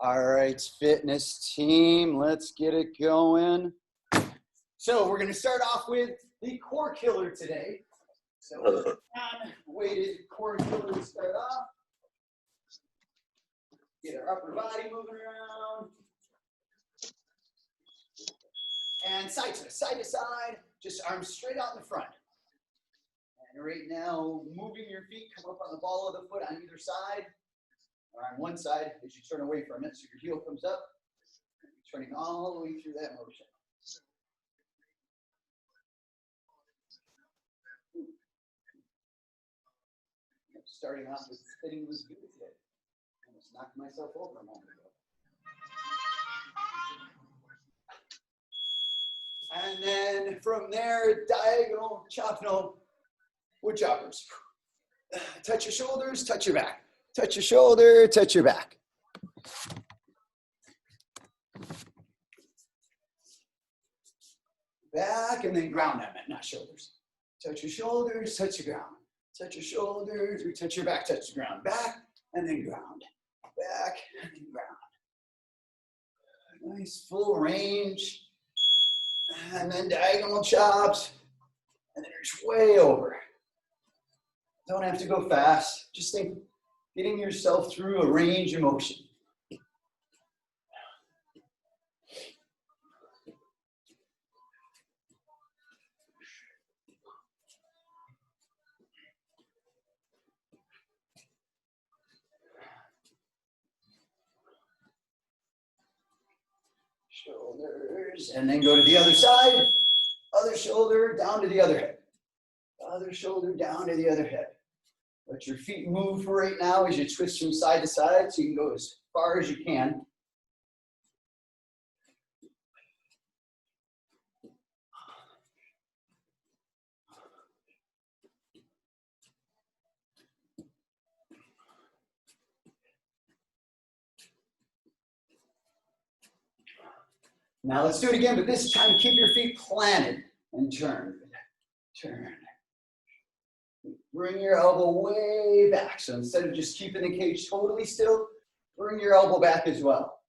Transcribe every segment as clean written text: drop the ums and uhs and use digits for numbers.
All right, fitness team, let's get it going. So we're going to start off with the core killer today. So weighted core killer to start off. Get our upper body moving around. And side to side, just arms straight out in the front. And right now, moving your feet, come up on the ball of the foot on either side. Or on one side as you turn away from it, so your heel comes up, turning all the way through that motion. Starting off with sitting was good today. Almost knocked myself over a moment ago. And then from there, diagonal, chopping wood choppers. Touch your shoulders, touch your back. Touch your shoulder, touch your back. Back and then ground on it, not shoulders. Touch your shoulders, touch your ground. Touch your shoulders, or touch your back, touch the ground. Back and then ground. Back and then ground. Nice full range. And then diagonal chops. And then reach way over. Don't have to go fast. Just think getting yourself through a range of motion. Shoulders, and then go to the other side. Other shoulder down to the other hip. Other shoulder down to the other hip. Let your feet move for right now as you twist from side to side so you can go as far as you can. Now let's do it again, but this time keep your feet planted and turn. Turn. Bring your elbow way back. So instead of just keeping the cage totally still, bring your elbow back as well.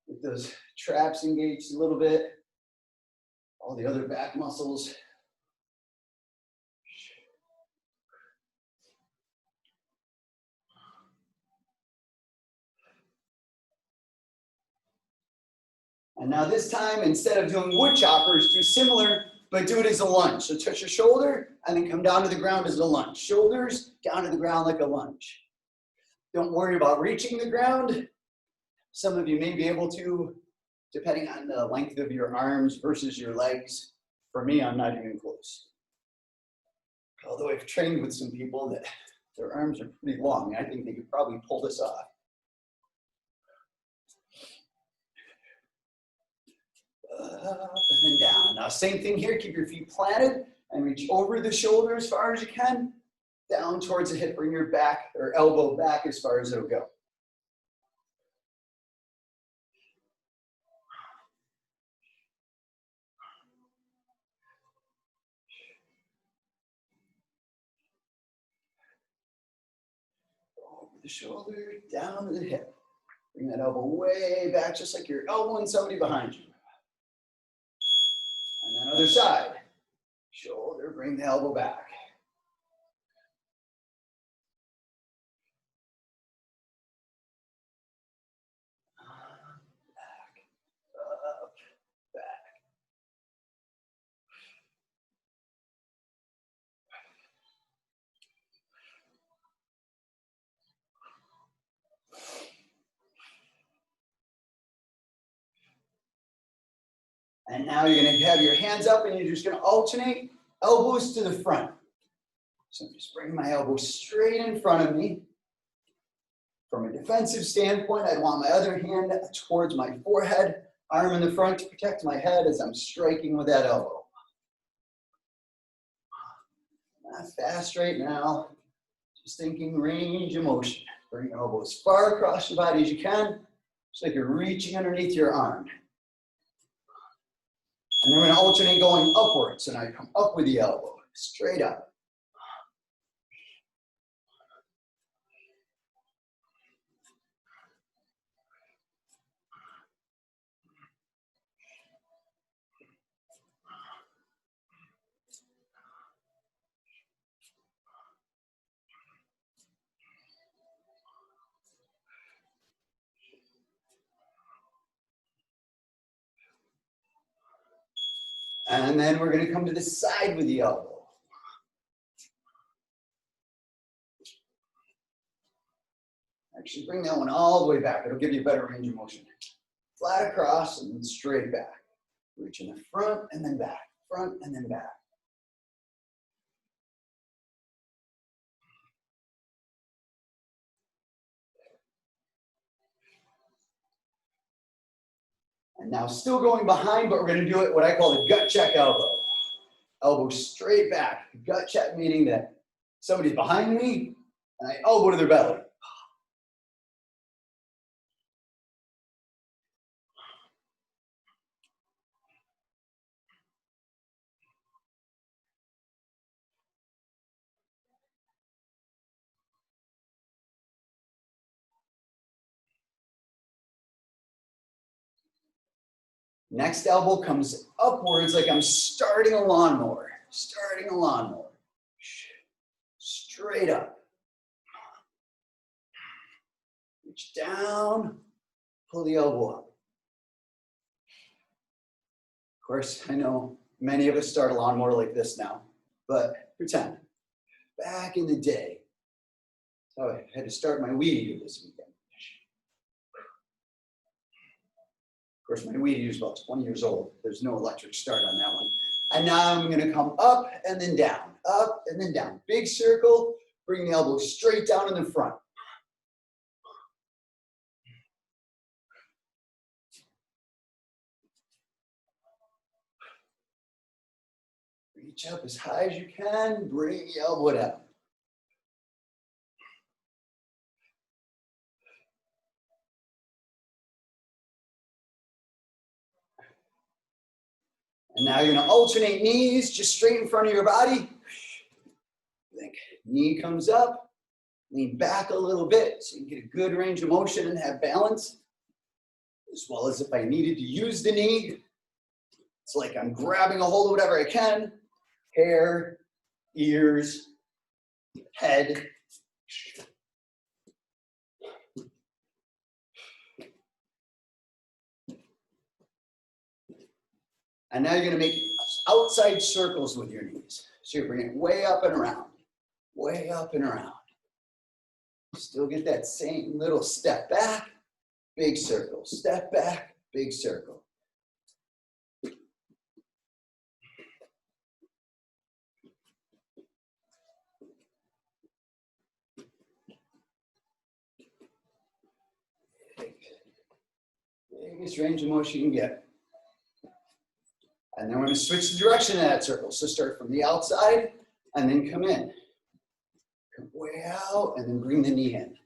Get those traps engaged a little bit. All the other back muscles. And now this time, instead of doing wood choppers, do similar, but do it as a lunge. So touch your shoulder and then come down to the ground as a lunge. Shoulders down to the ground like a lunge. Don't worry about reaching the ground. Some of you may be able to, depending on the length of your arms versus your legs. For me, I'm not even close. Although I've trained with some people that their arms are pretty long. I think they could probably pull this off. Up and then down. Now same thing here, keep your feet planted and reach over the shoulder as far as you can, down towards the hip, bring your back or elbow back as far as it'll go. Over the shoulder, down to the hip. Bring that elbow way back, just like you're elbowing somebody behind you. And then other side. Shoulder, bring the elbow back. Back, up, back. And now you're going to have your hands up and you're just going to alternate elbows to the front. So I'm just bringing my elbow straight in front of me. From a defensive standpoint, I want my other hand towards my forehead, arm in the front to protect my head as I'm striking with that elbow. Not fast right now, just thinking range of motion. Bring your elbow as far across your body as you can, just like you're reaching underneath your arm. And then we're going to alternate going upwards, and I come up with the elbow, straight up. And then we're gonna come to the side with the elbow. Actually, bring that one all the way back. It'll give you a better range of motion. Flat across and then straight back. Reach in the front and then back, front and then back. And now still going behind, but we're gonna do it what I call the gut check elbow. Elbow straight back. Gut check meaning that somebody's behind me and I elbow to their belly. Next elbow comes upwards like I'm starting a lawnmower. Starting a lawnmower. Straight up. Reach down, pull the elbow up. Of course, I know many of us start a lawnmower like this now, but pretend. Back in the day, so I had to start my weed eater this weekend. Of course, my weed eater is about 20 years old. There's no electric start on that one. And now I'm gonna come up and then down, up and then down. Big circle, bring the elbow straight down in the front. Reach up as high as you can, bring the elbow down. And now you're gonna alternate knees just straight in front of your body. Think knee comes up, lean back a little bit so you can get a good range of motion and have balance. As well as if I needed to use the knee, it's like I'm grabbing a hold of whatever I can. Hair, ears, head. And now you're gonna make outside circles with your knees. So you bring it way up and around, way up and around. Still get that same little step back, big circle, step back, big circle. Biggest range of motion you can get. And then we're going to switch the direction of that circle. So start from the outside and then come in. Come way out and then bring the knee in.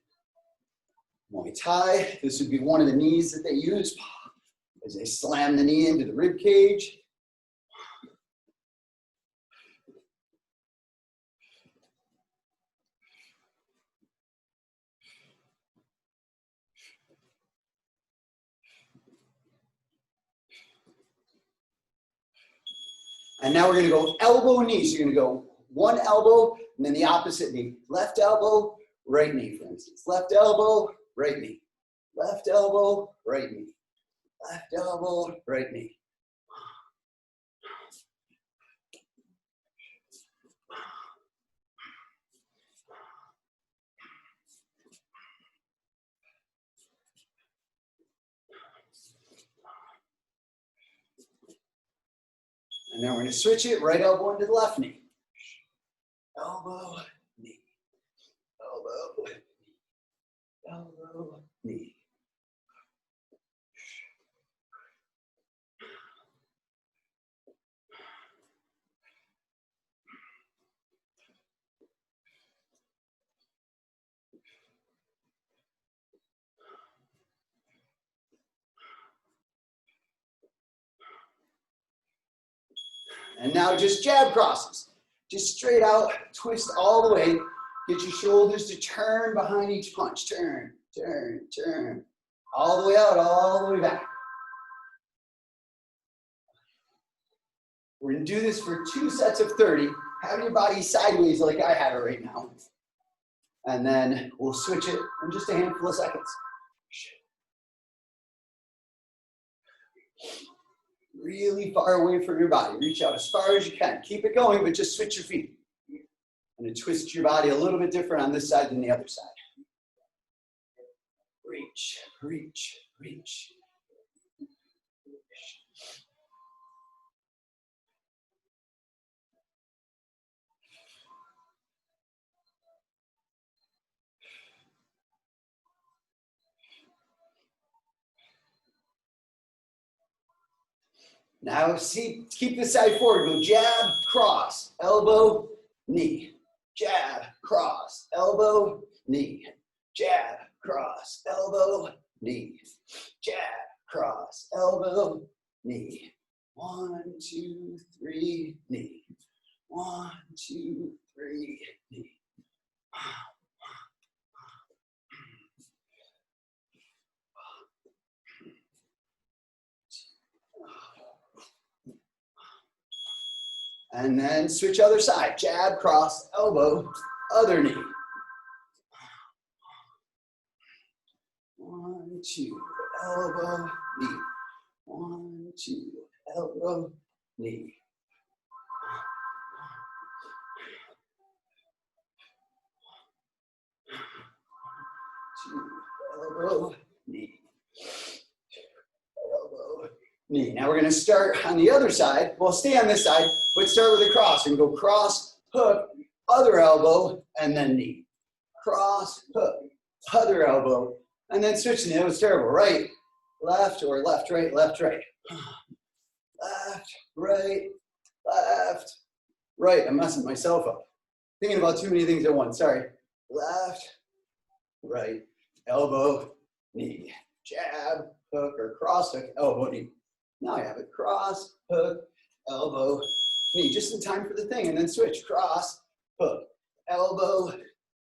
Muay Thai, this would be one of the knees that they use as they slam the knee into the rib cage. And now we're going to go elbow knee. So you're going to go one elbow and then the opposite knee. Left elbow, right knee, for instance. Left elbow, right knee. Left elbow, right knee. Left elbow, right knee. And then we're going to switch it, right elbow into the left knee. Elbow, knee. Elbow, knee. Elbow, knee. And now just jab crosses. Just straight out, twist all the way. Get your shoulders to turn behind each punch. Turn, turn, turn. All the way out, all the way back. We're gonna do this for 2 sets of 30. Have your body sideways like I have it right now. And then we'll switch it in just a handful of seconds. really far away from your body. Reach out as far as you can. Keep it going, but just switch your feet. And twist your body a little bit different on this side than the other side. Reach, reach, reach. Now see, keep the side forward. Go jab, cross, elbow, knee. Jab, cross, elbow, knee. Jab, cross, elbow, knee. Jab, cross, elbow, knee. 1, 2, 3, knee. 1, 2, 3, knee. And then switch other side. Jab, cross, elbow, other knee. 1, 2, elbow, knee. 1, 2, elbow, knee. 2, elbow, knee. Elbow, knee. Now we're going to start on the other side. Well, stay on this side, but start with a cross and go cross, hook, other elbow, and then knee. Cross, hook, other elbow, and then switch. That was terrible. Right, left, or left, right, left, right. Left, right, left, right. I'm messing myself up. Thinking about too many things at once. Sorry. Left, right, elbow, knee. Jab, hook, or cross, hook, elbow, knee. Now I have it. Cross, hook, elbow, knee. Just in time for the thing. And then switch. Cross, hook, elbow,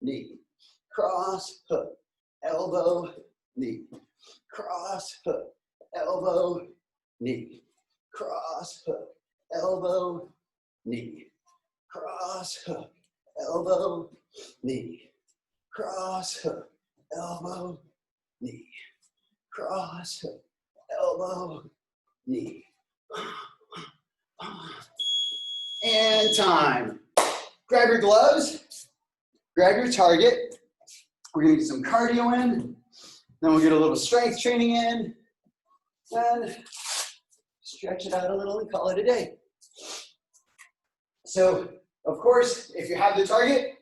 knee. Cross, hook, elbow, knee. Cross, hook, elbow, knee. Cross, hook, elbow, knee. Cross, hook, elbow, knee. Cross, hook, elbow, knee. Cross, hook, elbow, knee. And time. Grab your gloves, grab your target. We're gonna get some cardio in, then we'll get a little strength training in, and stretch it out a little and call it a day. So, of course, if you have the target,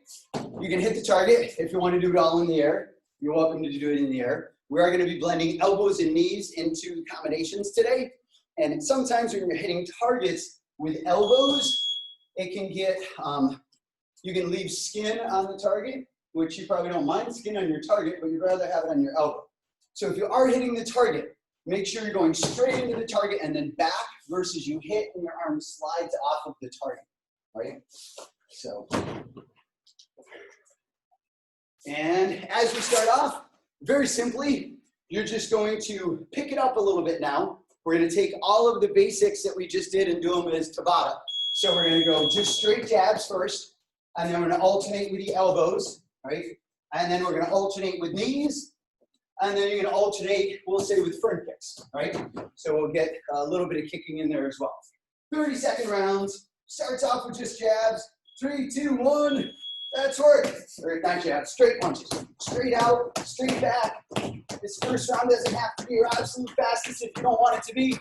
you can hit the target. If you want to do it all in the air, you're welcome to do it in the air. We are going to be blending elbows and knees into combinations today. And sometimes when you're hitting targets with elbows, it can get, you can leave skin on the target, which you probably don't mind skin on your target, but you'd rather have it on your elbow. So if you are hitting the target, make sure you're going straight into the target and then back versus you hit and your arm slides off of the target, right? So, and as we start off, very simply, you're just going to pick it up a little bit now. We're going to take all of the basics that we just did and do them as Tabata. So we're going to go just straight jabs first, and then we're going to alternate with the elbows, right? And then we're going to alternate with knees, and then you're going to alternate, we'll say, with front kicks, right? So we'll get a little bit of kicking in there as well. 30-second rounds. Starts off with just jabs. 3, 2, 1. That's work. Or not jabs, straight punches. Straight out, straight back. This first round doesn't have to be your absolute fastest if you don't want it to be.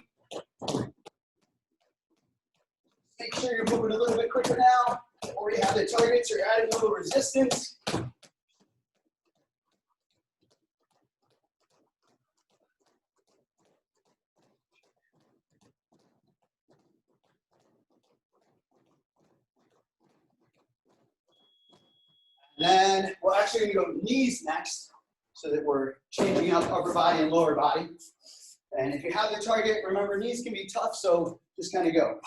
Make sure you're moving a little bit quicker now. Already have the targets, you're adding a little resistance. Then we're actually going to go knees next so that we're changing up upper body and lower body. And if you have the target, remember knees can be tough, so just kind of go.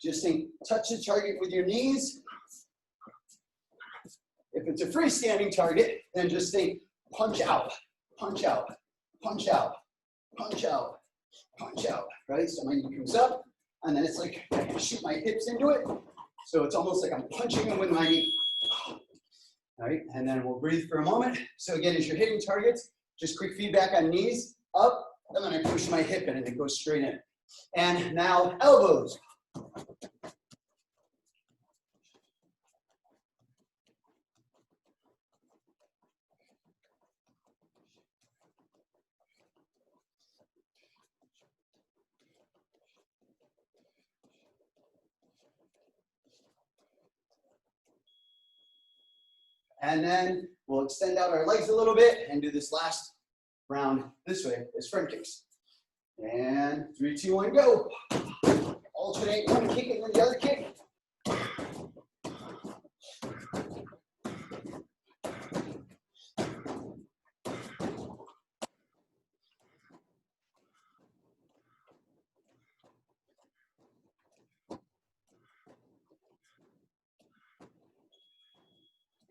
Just think, touch the target with your knees. If it's a freestanding target, then just think, punch out, punch out, punch out, punch out, punch out, right? So my knee comes up, and then it's like I can shoot my hips into it. So it's almost like I'm punching them with my knee. All right, and then we'll breathe for a moment. So again, as you're hitting targets, just quick feedback on knees, up, and then I push my hip in and it goes straight in. And now elbows. And then we'll extend out our legs a little bit and do this last round this way as front kicks. And 3, 2, 1, go. Alternate one kick and then the other kick.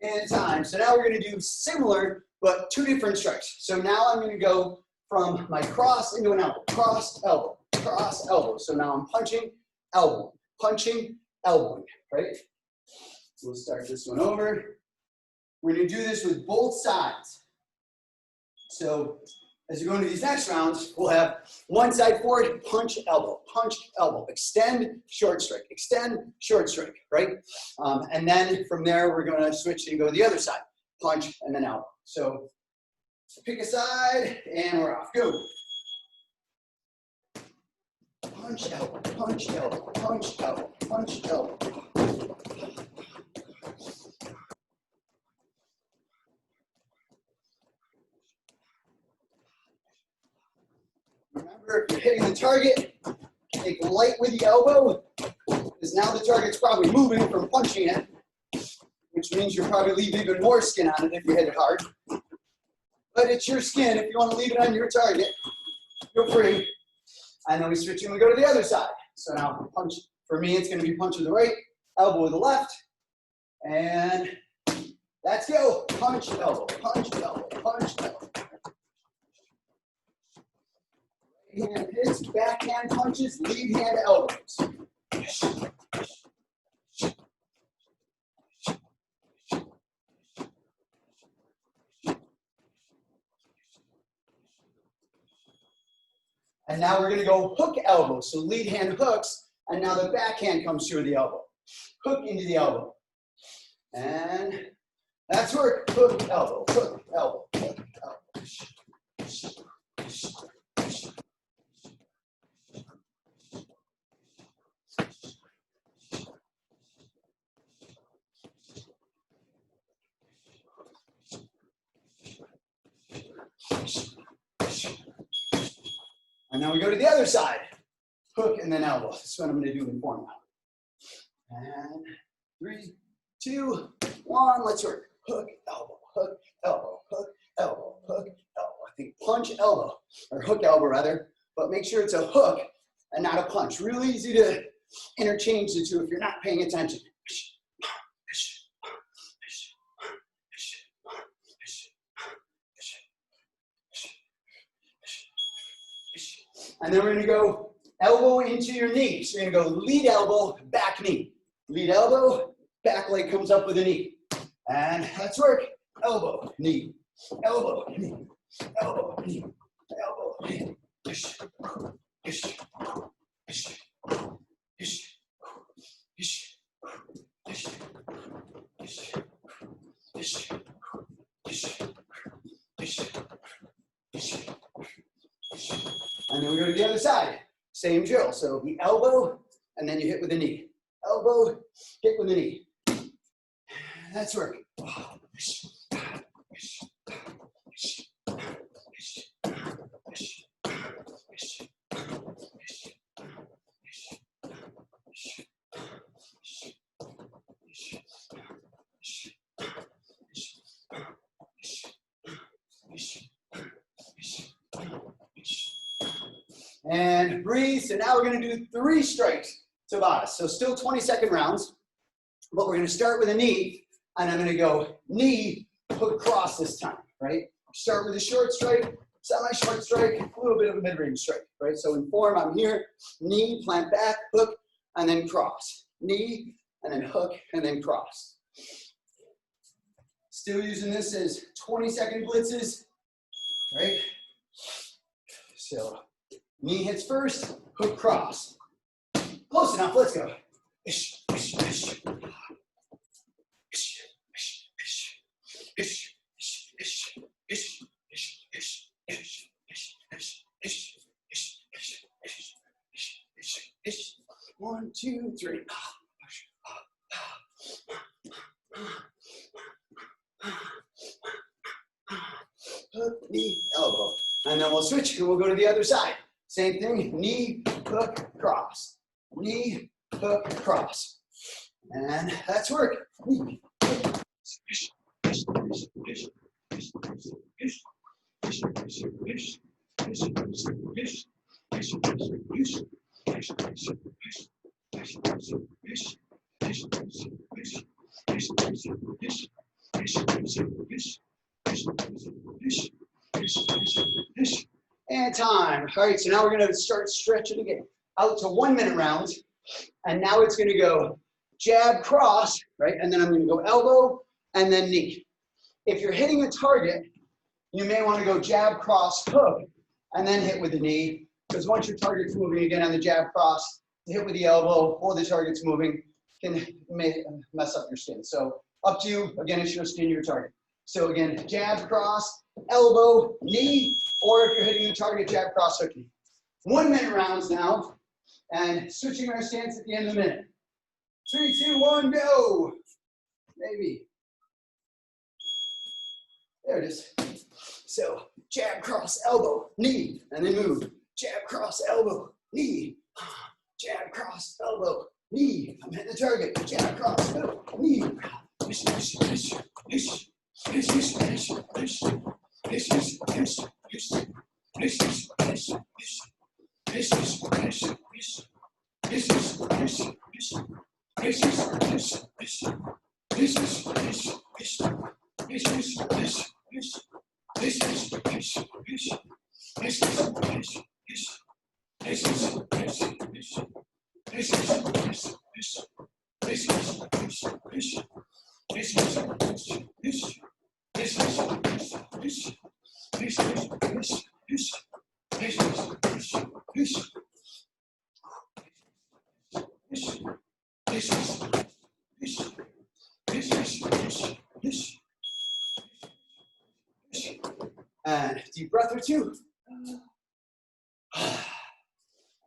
And time. So now we're going to do similar, but 2 different strikes. So now I'm going to go from my cross into an elbow. Cross, elbow, cross, elbow. So now I'm punching, elbowing, right? We'll start this one over. We're going to do this with both sides. So as we go into these next rounds, we'll have one side forward, punch, elbow, extend, short strike, right? And then from there, we're going to switch and go to the other side, punch, and then elbow. So pick a side, and we're off. Go. Punch, elbow, punch, elbow, punch, elbow, punch, elbow. Remember, if you're hitting the target, take light with the elbow, because now the target's probably moving from punching it, which means you'll probably leave even more skin on it if you hit it hard. But it's your skin. If you want to leave it on your target, feel free. And then we switch and we go to the other side. So now punch, for me, it's going to be punch with the right, elbow with the left. And let's go. Punch, elbow, punch, elbow, punch, elbow. Right hand hits, backhand punches, lead hand elbows. And now we're going to go hook elbow. So lead hand hooks, and now the backhand comes through the elbow. Hook into the elbow. And that's work. Hook, elbow, hook, elbow, hook, elbow. And now we go to the other side. Hook and then elbow. That's what I'm going to do in form now. And 3, 2, 1. Let's work. Hook, elbow, hook, elbow, hook, elbow, hook, elbow. I think punch, elbow, or hook, elbow rather. But make sure it's a hook and not a punch. Real easy to interchange the two if you're not paying attention. And then we're going to go elbow into your knee. So you're going to go lead elbow, back knee. Lead elbow, back leg comes up with a knee. And let's work. Elbow, knee, elbow, knee, elbow, knee, elbow, knee. And then we go to the other side. Same drill. So the elbow, and then you hit with the knee. Elbow, hit with the knee. That's work. And breathe. So now we're going to do 3 strikes Tabata. So still 20-second rounds, but we're going to start with a knee, and I'm going to go knee, hook, cross this time, right? Start with a short strike, semi-short strike, a little bit of a mid-range strike, right? So in form, I'm here, knee, plant back, hook, and then cross. Knee, and then hook, and then cross. Still using this as 20-second blitzes, right? So Knee hits first, hook cross. Close enough, let's go. One, two, three. Hook, knee, elbow. And then we'll switch and we'll go to the other side. Same thing, knee, hook, cross. Knee, hook, cross. And that's work. Knee, hook. And time. All right, so now we're going to start stretching again. Out to 1 minute rounds. And now it's going to go jab, cross, right? And then I'm going to go elbow and then knee. If you're hitting a target, you may want to go jab, cross, hook, and then hit with the knee. Because once your target's moving again on the jab, cross, hit with the elbow, or the target's moving, can mess up your spin. So up to you. Again, it's your skin, your target. So again, jab, cross, elbow, knee, or if you're hitting the target, jab, cross, hook, knee. 1 minute rounds now, and switching our stance at the end of the minute. 3, 2, 1, go. Maybe. There it is. So jab, cross, elbow, knee, and then move. Jab, cross, elbow, knee. Jab, cross, elbow, knee. I'm hitting the target. Jab, cross, elbow, knee. And deep breath or two. And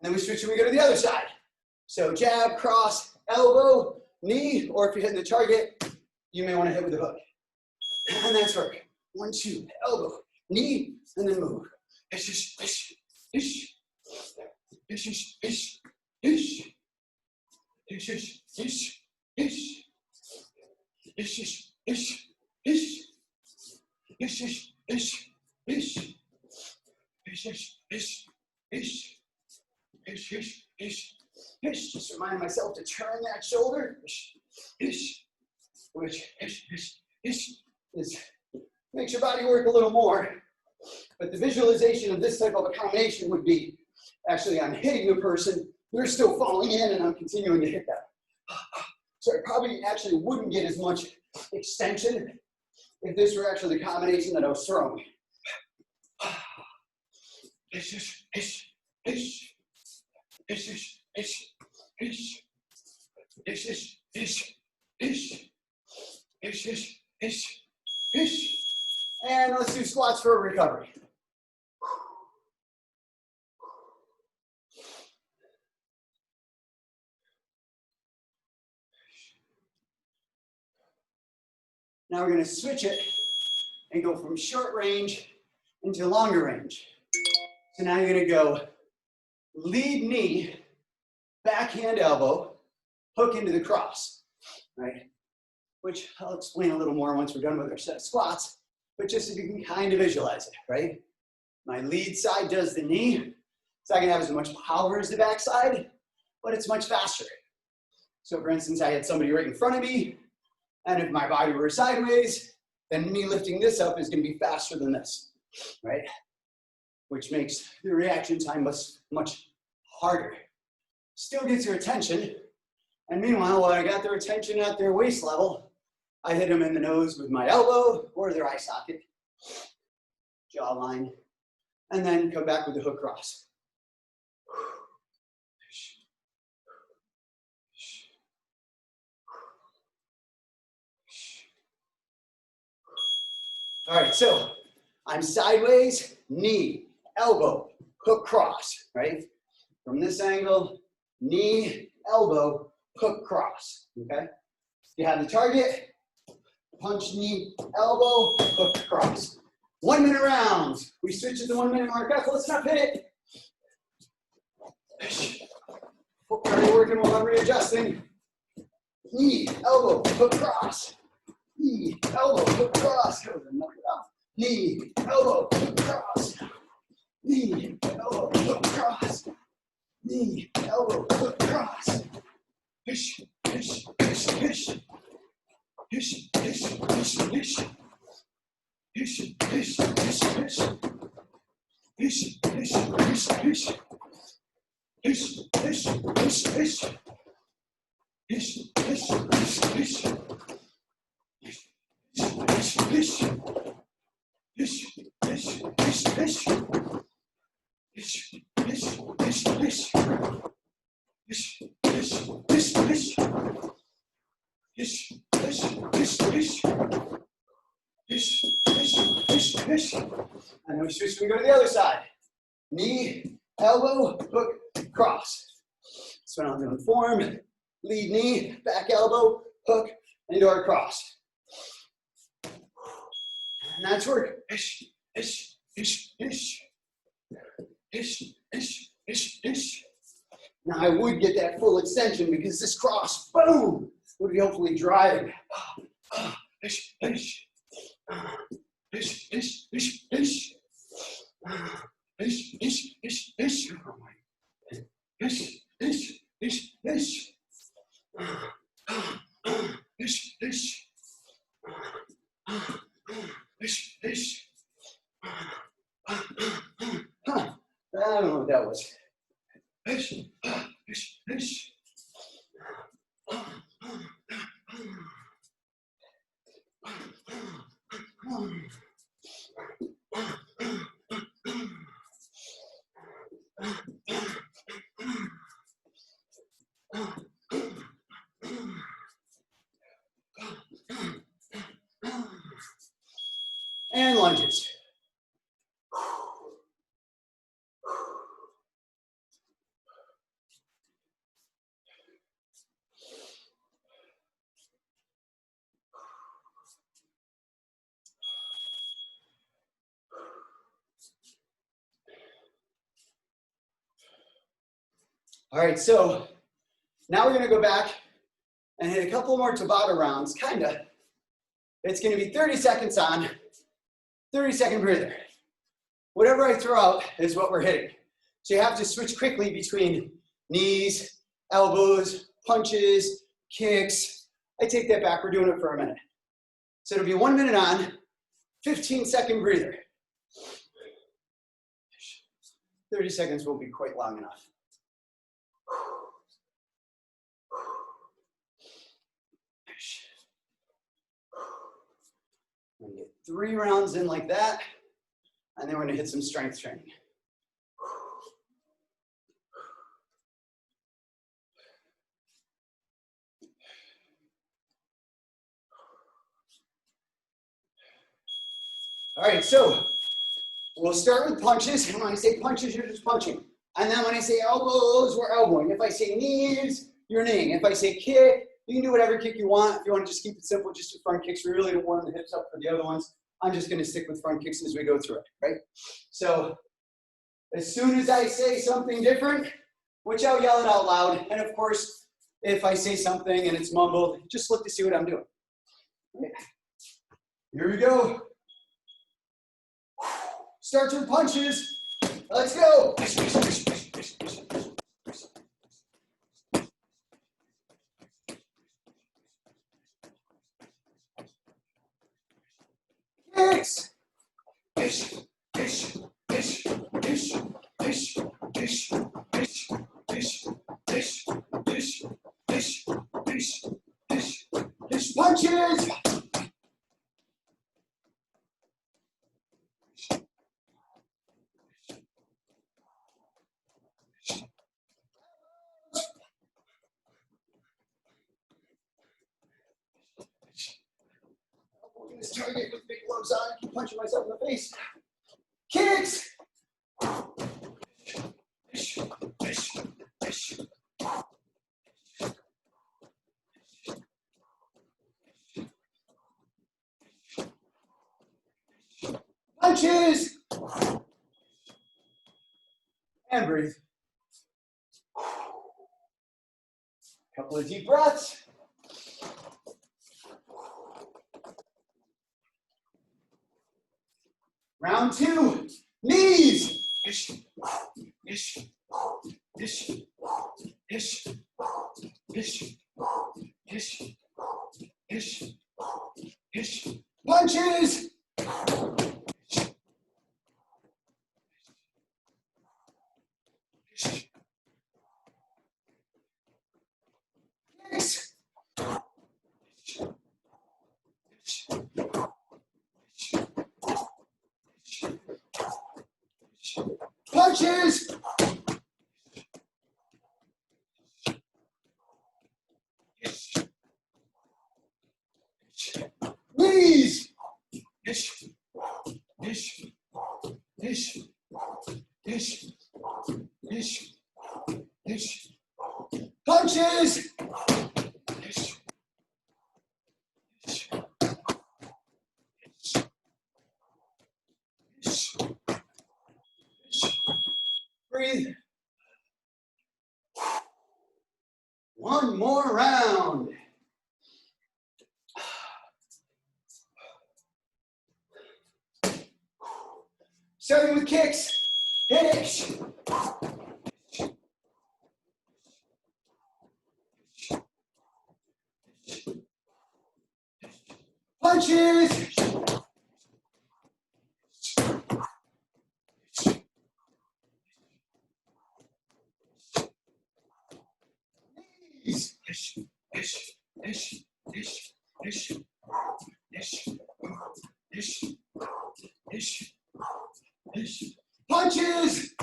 then we switch and we go to the other side. So jab, cross, elbow, knee, or if you're hitting the target, you may want to hit with the hook. And that's work. 1, 2, elbow, knee, and then move. Just remind myself to turn that shoulder, which makes your body work a little more. But the visualization of this type of a combination would be, actually I'm hitting the person, they're still falling in and I'm continuing to hit them. So I probably actually wouldn't get as much extension if this were actually the combination that I was throwing. And let's do squats for a recovery. Now we're going to switch it and go from short range into longer range. So now you're going to go lead knee, backhand elbow, hook into the cross, right? Which I'll explain a little more once we're done with our set of squats, but just so you can kind of visualize it, right? My lead side does the knee. It's not going to have as much power as the back side, but it's much faster. So for instance, I had somebody right in front of me, and if my body were sideways, then me lifting this up is going to be faster than this, right? Which makes the reaction time much harder. Still gets your attention. And meanwhile, while I got their attention at their waist level, I hit them in the nose with my elbow or their eye socket, jawline, and then come back with the hook cross. All right, so I'm sideways, knee, elbow, hook, cross, right? From this angle, knee, elbow, hook, cross, okay? You have the target, punch, knee, elbow, hook, cross. 1 minute rounds. We switch to the 1 minute mark. Let's not hit it. Already working while I'm readjusting. Knee, elbow, hook, cross. Knee, elbow, hook, cross. Knee, elbow, hook, cross. Knee, elbow, hook, cross. Knee, elbow, hook, cross. Hish, hish, hish, hish. Hish, hish, hish, hish. Hish, hish, hish, hish. Hish, hish, hish, hish. Hish, hish, hish, hish. Hish, hish, hish, hish. Hish, hish, hish. Hish, hish, hish, hish. Hish, hish, hish, hish. Hish, hish, hish, hish. Hish, hish, hish, hish. Hish, hish, hish, hish. And then we switch and go to the other side. Knee, elbow, hook, cross. So now I'm doing form, lead knee, back elbow, hook, into our cross. And that's work. Ish, ish, ish, ish. Ish, ish, ish, ish. Now I would get that full extension because this cross, boom, would be hopefully driving. Ish, ish. Ish, ish, ish, ish. Ish, ish, ish, ish. Ish, ish, ish, ish. Ish, ish. Ish, ish. I don't know what that was. Ish, ish, ish. And lunges. All right, so now we're gonna go back and hit a couple more Tabata rounds, kinda. It's gonna be 30 seconds on, 30-second breather. Whatever I throw out is what we're hitting. So you have to switch quickly between knees, elbows, punches, kicks. I take that back, we're doing it for a minute. So it'll be 1 minute on, 15-second breather. 30 seconds will be quite long enough. We're gonna get 3 rounds in like that, and then we're gonna hit some strength training. All right, so we'll start with punches, and when I say punches, you're just punching. And then when I say elbows, we're elbowing. If I say knees, you're kneeing. If I say kick, you can do whatever kick you want. If you want to just keep it simple, just do front kicks. We really don't warm the hips up for the other ones. I'm just gonna stick with front kicks as we go through it, right? So as soon as I say something different, which I'll yell it out loud. And of course, if I say something and it's mumbled, just look to see what I'm doing. Okay. Here we go. Starts with punches. Let's go. Kicks. Ish, ish, ish, ish, ish, ish, ish, ish, ish, ish, ish, ish, ish, ish, punches. This target with big gloves on, I keep punching myself in the face. Kicks. Punches. And breathe. Couple of deep breaths. Round two, knees. Ish, ish, ish, ish, ish, ish, ish, ish. Punches. Kicks. Punches. Knees. Ish, ish, ish, ish, ish, ish. Punches. Ish, ish, ish, ish. Breathe. One more round. Starting with kicks. Kicks. Punches. Knees. Ish, ish, ish, ish, ish, ish, ish, ish, ish. Punches.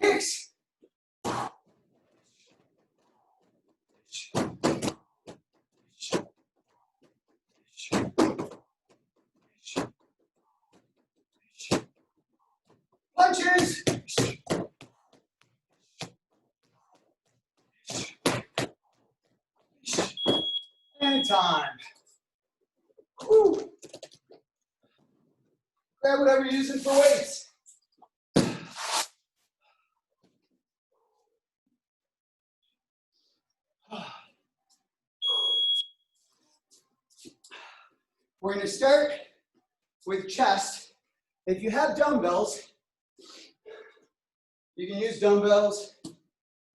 Kicks. Punches. And time. Woo. Grab whatever you're using for weights. We're going to start with chest. If you have dumbbells, you can use dumbbells,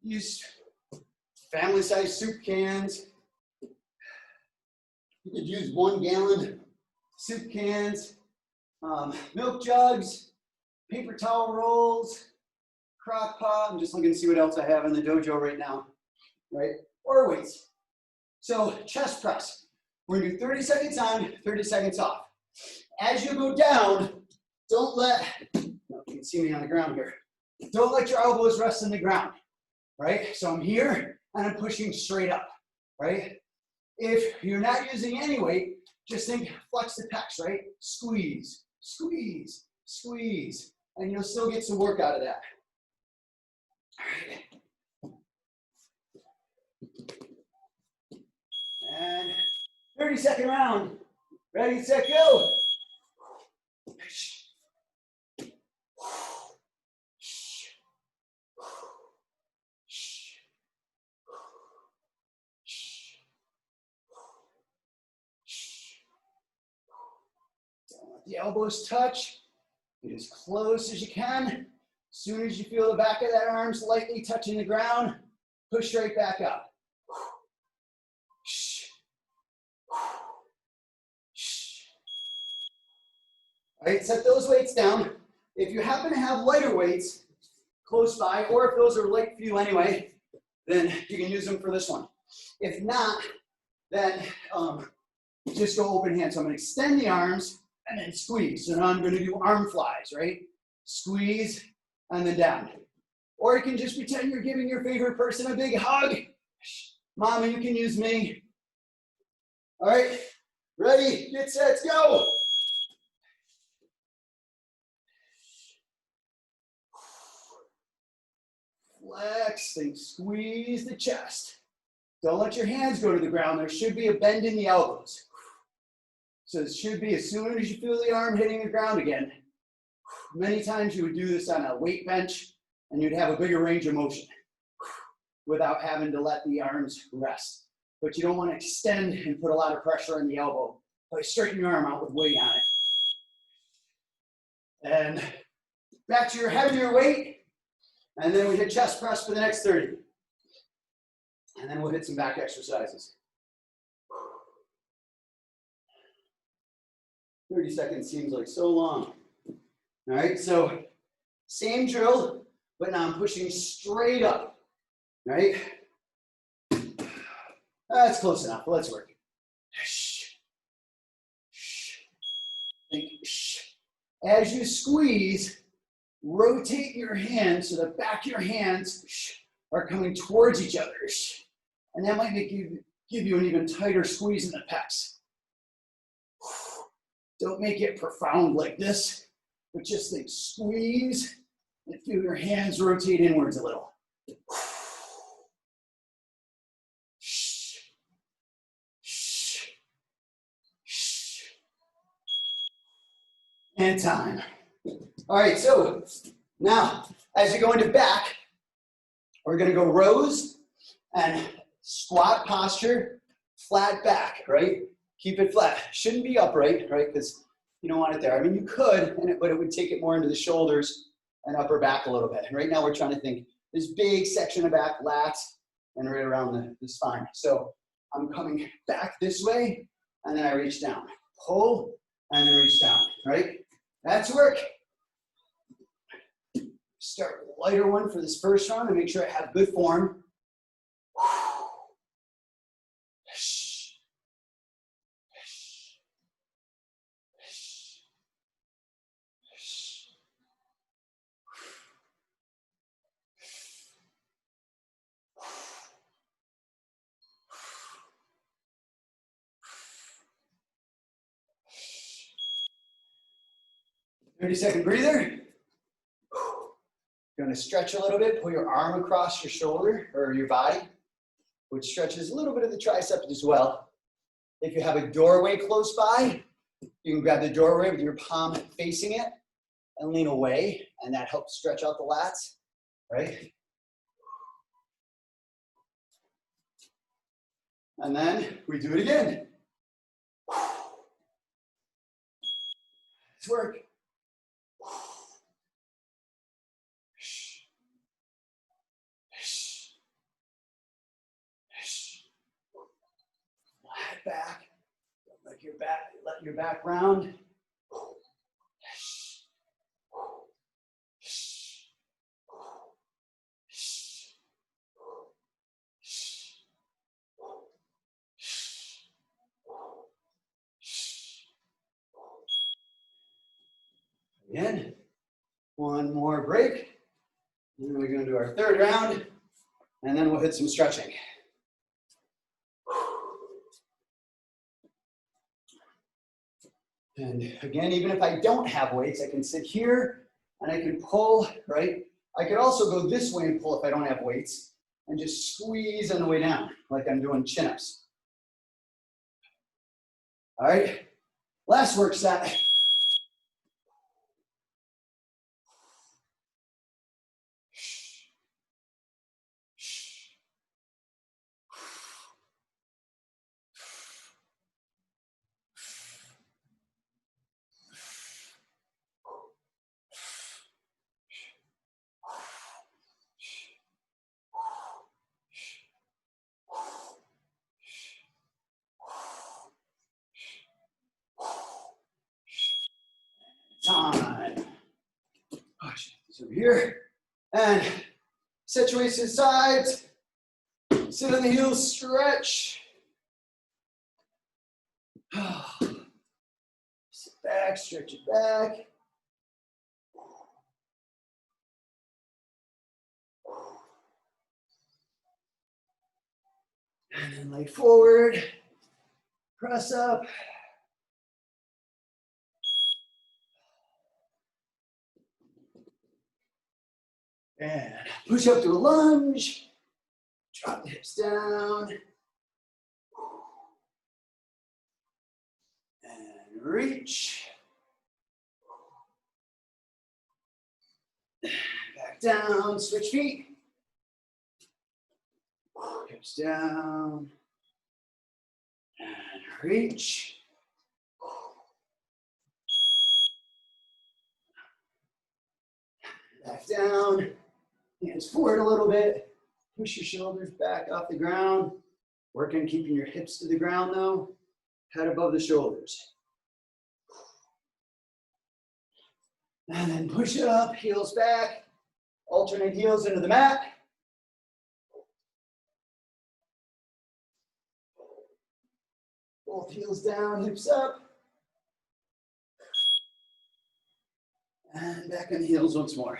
use family-sized soup cans. You could use 1 gallon soup cans, milk jugs, paper towel rolls, crock pot. I'm just looking to see what else I have in the dojo right now, right? Or weights. So chest press. We're gonna do 30 seconds on, 30 seconds off. As you go down, don't let, you can see me on the ground here. Don't let your elbows rest on the ground, right? So I'm here and I'm pushing straight up, right? If you're not using any weight, just think flex the pecs, right? Squeeze, squeeze, squeeze, and you'll still get some work out of that. All right. And 30-second round. Ready, set, go. Don't let the elbows touch. Get as close as you can. As soon as you feel the back of that arm slightly touching the ground, push straight back up. All right, set those weights down. If you happen to have lighter weights close by, or if those are light for you anyway, then you can use them for this one. If not, then just go open hand. So I'm gonna extend the arms and then squeeze. So now I'm gonna do arm flies, right? Squeeze and then down. Or you can just pretend you're giving your favorite person a big hug. Mama, you can use me. All right, ready, get set, go. Flex and squeeze the chest. Don't let your hands go to the ground. There should be a bend in the elbows. So it should be as soon as you feel the arm hitting the ground again. Many times you would do this on a weight bench and you'd have a bigger range of motion without having to let the arms rest. But you don't want to extend and put a lot of pressure on the elbow by straightening your arm out with weight on it. And back to your heavier weight. And then we hit chest press for the next 30. And then we'll hit some back exercises. 30 seconds seems like so long. All right, so same drill, but now I'm pushing straight up. All right? That's close enough. Let's work. As you squeeze, rotate your hands so the back of your hands are coming towards each other. And that might give you an even tighter squeeze in the pecs. Don't make it profound like this, but just think squeeze and feel your hands rotate inwards a little. And time. All right, so now as you go into back, we're gonna go rows and squat posture, flat back, right? Keep it flat. Shouldn't be upright, right? Because you don't want it there. I mean, you could, but it would take it more into the shoulders and upper back a little bit. And right now we're trying to think this big section of back, lats, and right around the spine. So I'm coming back this way, and then I reach down. Pull, and then reach down, right? That's work. Start with a lighter one for this first round and make sure I have good form. 30-second breather. You're gonna stretch a little bit, pull your arm across your shoulder or your body, which stretches a little bit of the triceps as well. If you have a doorway close by, you can grab the doorway with your palm facing it and lean away, and that helps stretch out the lats, right? And then we do it again. Let's work. Flat back. Let your back round. Again, one more break. And then we're going to do our third round, and then we'll hit some stretching. And again, even if I don't have weights, I can sit here and I can pull, right? I could also go this way and pull if I don't have weights and just squeeze on the way down, like I'm doing chin-ups. All right, last work set. Time. So here, and set your waist to the sides, sit on the heels, stretch. Sit back, stretch it back. And then leg forward, press up. And push up to a lunge. Drop the hips down. And reach. Back down, switch feet. Hips down. And reach. Back down. Hands forward a little bit. Push your shoulders back off the ground. Work on keeping your hips to the ground though. Head above the shoulders. And then push up, heels back. Alternate heels into the mat. Both heels down, hips up. And back on the heels once more.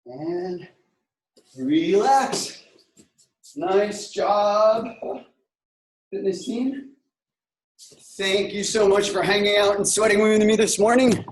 And relax. Nice job, fitness team. Thank you so much for hanging out and sweating with me this morning.